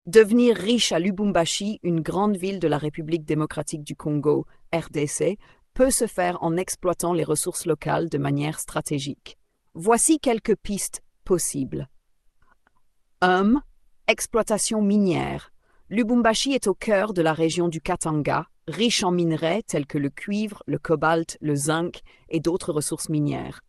Devenir riche à Lubumbashi, une grande ville de la République démocratique du Congo, RDC, peut se faire en exploitant les ressources locales de manière stratégique. Voici quelques pistes possibles. 1. Exploitation minière. Lubumbashi est au cœur de la région du Katanga, riche en minerais tels que le cuivre, le cobalt, le zinc et d'autres ressources minières.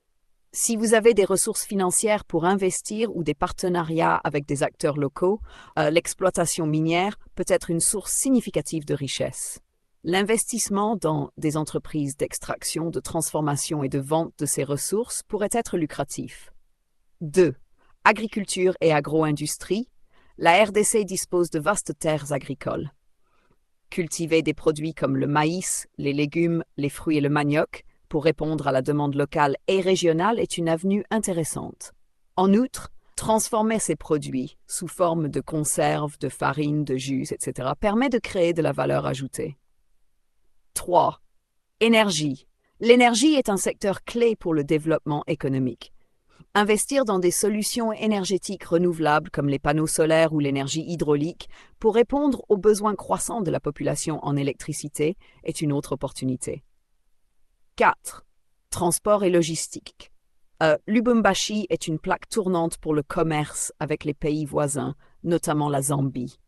Si vous avez des ressources financières pour investir ou des partenariats avec des acteurs locaux, l'exploitation minière peut être une source significative de richesse. L'investissement dans des entreprises d'extraction, de transformation et de vente de ces ressources pourrait être lucratif. 2. Agriculture et agro-industrie. La RDC dispose de vastes terres agricoles. Cultiver des produits comme le maïs, les légumes, les fruits et le manioc pour répondre à la demande locale et régionale est une avenue intéressante. En outre, transformer ces produits sous forme de conserves, de farine, de jus, etc. permet de créer de la valeur ajoutée. 3. Énergie. L'énergie est un secteur clé pour le développement économique. Investir dans des solutions énergétiques renouvelables comme les panneaux solaires ou l'énergie hydraulique pour répondre aux besoins croissants de la population en électricité est une autre opportunité. 4. Transport et logistique. Lubumbashi est une plaque tournante pour le commerce avec les pays voisins, notamment la Zambie.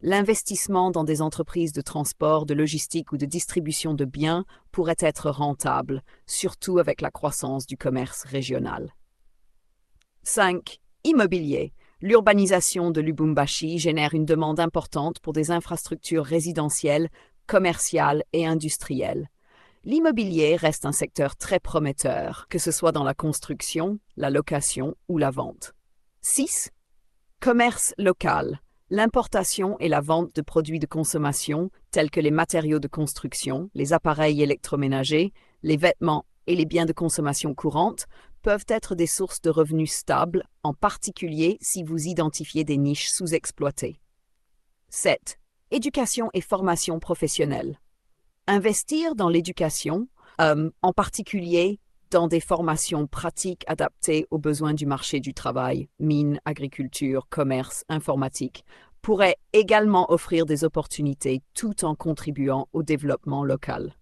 L'investissement dans des entreprises de transport, de logistique ou de distribution de biens pourrait être rentable, surtout avec la croissance du commerce régional. 5. Immobilier. L'urbanisation de Lubumbashi génère une demande importante pour des infrastructures résidentielles, commerciales et industrielles. L'immobilier reste un secteur très prometteur, que ce soit dans la construction, la location ou la vente. 6. Commerce local. L'importation et la vente de produits de consommation tels que les matériaux de construction, les appareils électroménagers, les vêtements et les biens de consommation courante peuvent être des sources de revenus stables, en particulier si vous identifiez des niches sous-exploitées. 7. Éducation et formation professionnelle. Investir dans l'éducation, en particulier dans des formations pratiques adaptées aux besoins du marché du travail, mines, agriculture, commerce, informatique, pourrait également offrir des opportunités tout en contribuant au développement local.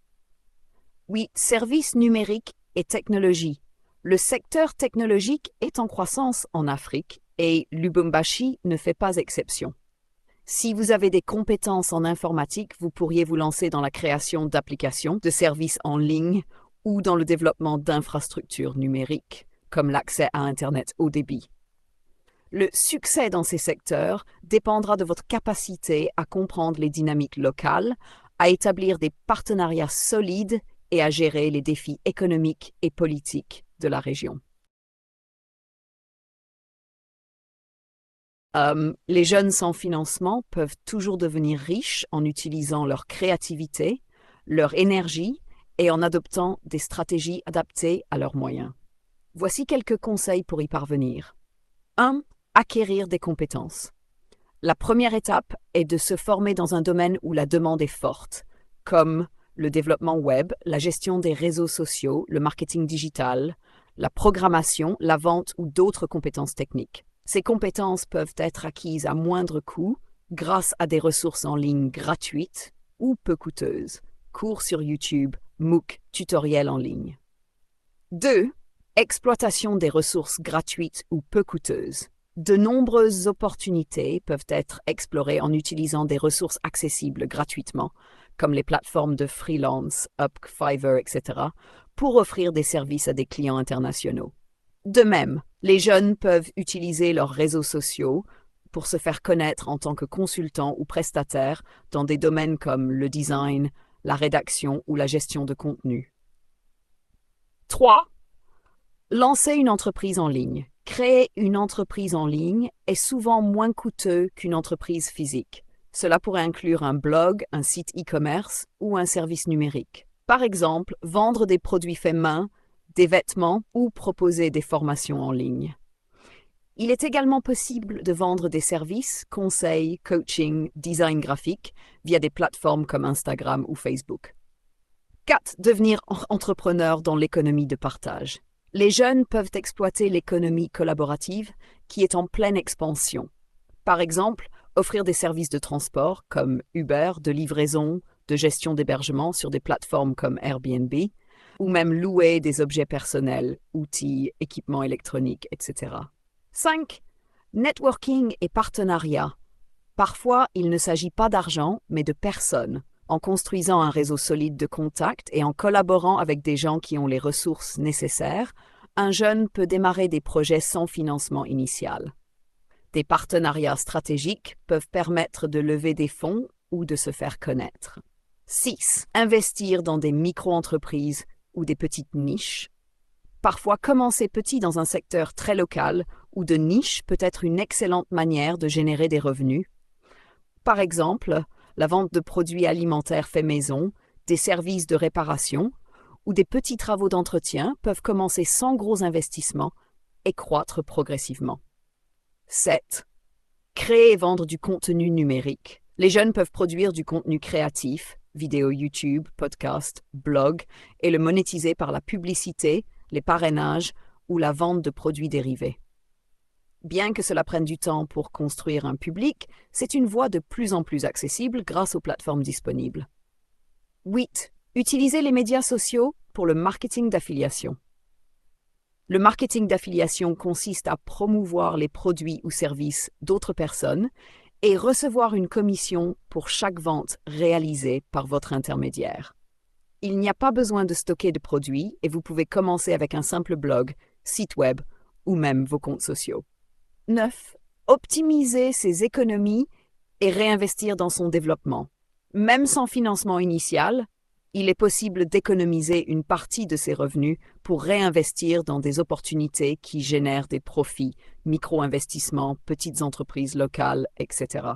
8. Services numériques et technologie. Le secteur technologique est en croissance en Afrique et Lubumbashi ne fait pas exception. Si vous avez des compétences en informatique, vous pourriez vous lancer dans la création d'applications, de services en ligne ou dans le développement d'infrastructures numériques, comme l'accès à Internet haut débit. Le succès dans ces secteurs dépendra de votre capacité à comprendre les dynamiques locales, à établir des partenariats solides et à gérer les défis économiques et politiques de la région. Les jeunes sans financement peuvent toujours devenir riches en utilisant leur créativité, leur énergie et en adoptant des stratégies adaptées à leurs moyens. Voici quelques conseils pour y parvenir. 1. Acquérir des compétences. La première étape est de se former dans un domaine où la demande est forte, comme le développement web, la gestion des réseaux sociaux, le marketing digital, la programmation, la vente ou d'autres compétences techniques. Ces compétences peuvent être acquises à moindre coût grâce à des ressources en ligne gratuites ou peu coûteuses, cours sur YouTube, MOOC, tutoriels en ligne. 2. Exploitation des ressources gratuites ou peu coûteuses. De nombreuses opportunités peuvent être explorées en utilisant des ressources accessibles gratuitement, comme les plateformes de freelance, Upwork, Fiverr, etc., pour offrir des services à des clients internationaux. De même, les jeunes peuvent utiliser leurs réseaux sociaux pour se faire connaître en tant que consultants ou prestataires dans des domaines comme le design, la rédaction ou la gestion de contenu. 3. Lancer une entreprise en ligne. Créer une entreprise en ligne est souvent moins coûteux qu'une entreprise physique. Cela pourrait inclure un blog, un site e-commerce ou un service numérique. Par exemple, vendre des produits faits main, des vêtements ou proposer des formations en ligne. Il est également possible de vendre des services, conseils, coaching, design graphique via des plateformes comme Instagram ou Facebook. 4. Devenir entrepreneur dans l'économie de partage. Les jeunes peuvent exploiter l'économie collaborative qui est en pleine expansion. Par exemple, Offrir des services de transport comme Uber, de livraison, de gestion d'hébergement sur des plateformes comme Airbnb, ou même louer des objets personnels, outils, équipements électroniques, etc. 5. Networking et partenariat. Parfois, il ne s'agit pas d'argent, mais de personnes. En construisant un réseau solide de contacts et en collaborant avec des gens qui ont les ressources nécessaires, un jeune peut démarrer des projets sans financement initial. Des partenariats stratégiques peuvent permettre de lever des fonds ou de se faire connaître. 6. Investir dans des micro-entreprises ou des petites niches. Parfois, commencer petit dans un secteur très local ou de niche peut être une excellente manière de générer des revenus. Par exemple, la vente de produits alimentaires faits maison, des services de réparation ou des petits travaux d'entretien peuvent commencer sans gros investissements et croître progressivement. 7. Créer et vendre du contenu numérique. Les jeunes peuvent produire du contenu créatif, vidéos YouTube, podcasts, blogs, et le monétiser par la publicité, les parrainages ou la vente de produits dérivés. Bien que cela prenne du temps pour construire un public, c'est une voie de plus en plus accessible grâce aux plateformes disponibles. 8. Utilisez les médias sociaux pour le marketing d'affiliation. Le marketing d'affiliation consiste à promouvoir les produits ou services d'autres personnes et recevoir une commission pour chaque vente réalisée par votre intermédiaire. Il n'y a pas besoin de stocker de produits et vous pouvez commencer avec un simple blog, site web ou même vos comptes sociaux. 9. Optimiser ses économies et réinvestir dans son développement. Même sans financement initial, il est possible d'économiser une partie de ses revenus pour réinvestir dans des opportunités qui génèrent des profits, micro-investissements, petites entreprises locales, etc.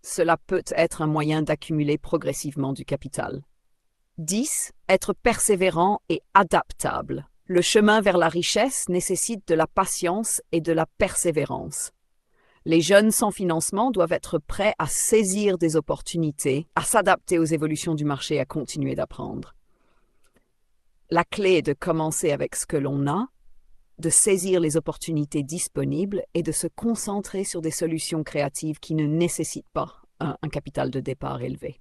Cela peut être un moyen d'accumuler progressivement du capital. 10. Être persévérant et adaptable. Le chemin vers la richesse nécessite de la patience et de la persévérance. Les jeunes sans financement doivent être prêts à saisir des opportunités, à s'adapter aux évolutions du marché et à continuer d'apprendre. La clé est de commencer avec ce que l'on a, de saisir les opportunités disponibles et de se concentrer sur des solutions créatives qui ne nécessitent pas un capital de départ élevé.